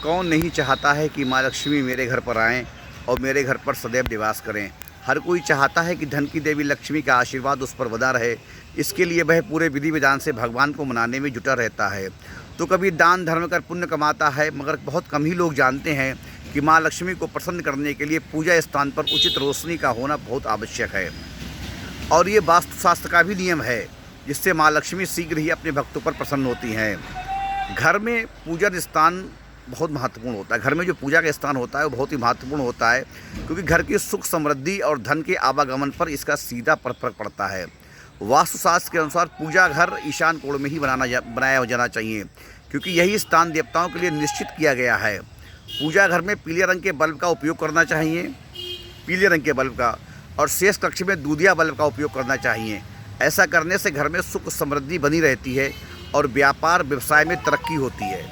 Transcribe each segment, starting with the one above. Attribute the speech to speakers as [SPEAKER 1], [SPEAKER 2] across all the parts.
[SPEAKER 1] कौन नहीं चाहता है कि माँ लक्ष्मी मेरे घर पर आएँ और मेरे घर पर सदैव निवास करें। हर कोई चाहता है कि धन की देवी लक्ष्मी का आशीर्वाद उस पर बना रहे। इसके लिए वह पूरे विधि विधान से भगवान को मनाने में जुटा रहता है। तो कभी दान धर्म कर पुण्य कमाता है, मगर बहुत कम ही लोग जानते हैं कि माँ लक्ष्मी को प्रसन्न करने के लिए पूजा स्थान पर उचित रोशनी का होना बहुत आवश्यक है। और ये वास्तुशास्त्र का भी नियम है, जिससे माँ लक्ष्मी शीघ्र ही अपने भक्तों पर प्रसन्न होती हैं। घर में पूजन स्थान बहुत महत्वपूर्ण होता है। घर में जो पूजा का स्थान होता है वो बहुत ही महत्वपूर्ण होता है, क्योंकि घर की सुख समृद्धि और धन के आवागमन पर इसका सीधा फर्क पड़ता है। वास्तुशास्त्र के अनुसार पूजा घर ईशान कोण में ही बनाया जाना चाहिए, क्योंकि यही स्थान देवताओं के लिए निश्चित किया गया है। पूजा घर में पीले रंग के बल्ब का उपयोग करना चाहिए, पीले रंग के बल्ब का, और शेष कक्ष में दूधिया बल्ब का उपयोग करना चाहिए। ऐसा करने से घर में सुख समृद्धि बनी रहती है और व्यापार व्यवसाय में तरक्की होती है।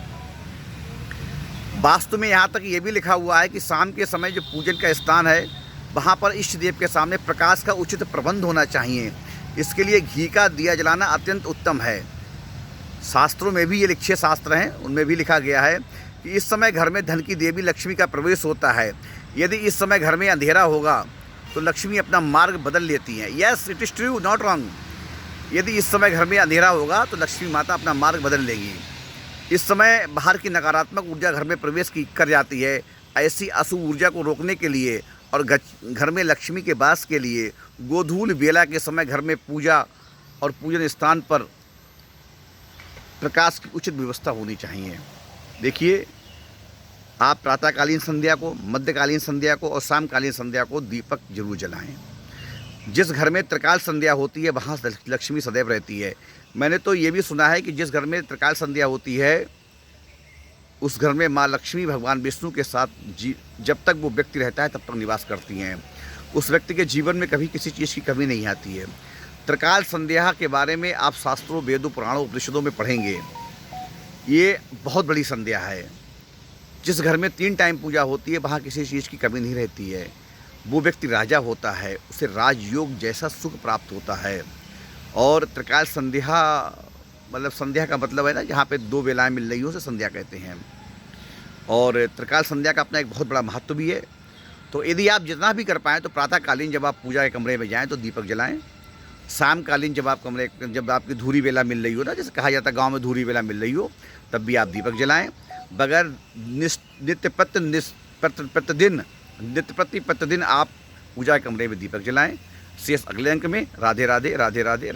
[SPEAKER 1] वास्तु में यहाँ तक ये भी लिखा हुआ है कि शाम के समय जो पूजन का स्थान है, वहाँ पर इष्ट देव के सामने प्रकाश का उचित प्रबंध होना चाहिए। इसके लिए घी का दिया जलाना अत्यंत उत्तम है। शास्त्रों में भी ये लिखे शास्त्र हैं, उनमें भी लिखा गया है कि इस समय घर में धन की देवी लक्ष्मी का प्रवेश होता है। यदि इस समय घर में अंधेरा होगा तो लक्ष्मी अपना मार्ग बदल लेती हैं। Yes, it is true, not wrong. यदि इस समय घर में अंधेरा होगा तो लक्ष्मी माता अपना मार्ग बदल लेगी। इस समय बाहर की नकारात्मक ऊर्जा घर में प्रवेश कर जाती है। ऐसी अशुभ ऊर्जा को रोकने के लिए और घर में लक्ष्मी के वास के लिए गोधूल बेला के समय घर में पूजा और पूजन स्थान पर प्रकाश की उचित व्यवस्था होनी चाहिए। देखिए, आप प्रातःकालीन संध्या को, मध्यकालीन संध्या को और शामकालीन संध्या को दीपक जरूर जलाएं। जिस घर में त्रिकाल संध्या होती है वहाँ लक्ष्मी सदैव रहती है। मैंने तो ये भी सुना है कि जिस घर में त्रिकाल संध्या होती है उस घर में माँ लक्ष्मी भगवान विष्णु के साथ जब तक वो व्यक्ति रहता है तब तक निवास करती हैं। उस व्यक्ति के जीवन में कभी किसी चीज़ की कमी नहीं आती है। त्रिकाल संध्या के बारे में आप शास्त्रों, वेदों, पुराणों, उपनिषदों में पढ़ेंगे। ये बहुत बड़ी संध्या है। जिस घर में 3 टाइम पूजा होती है वहाँ किसी चीज़ की कमी नहीं रहती है। वो व्यक्ति राजा होता है, उसे राजयोग जैसा सुख प्राप्त होता है। और त्रिकाल संध्या मतलब संध्या का मतलब है ना, जहाँ पे 2 बेलाएँ मिल रही हो उसे संध्या कहते हैं। और त्रिकाल संध्या का अपना एक बहुत बड़ा महत्व भी है। तो यदि आप जितना भी कर पाएँ तो प्रातःकालीन जब आप पूजा के कमरे में जाएँ तो दीपक जलाएँ। शामकालीन जब आपकी धूरी बेला मिल रही हो ना, जैसे कहा जाता है गाँव में धूरी बेला मिल रही हो, तब भी आप दीपक जलाएँ। बगैर प्रतिदिन आप पूजा के कमरे में दीपक जलाएं। शेष अगले अंक में। राधे राधे, राधे राधे।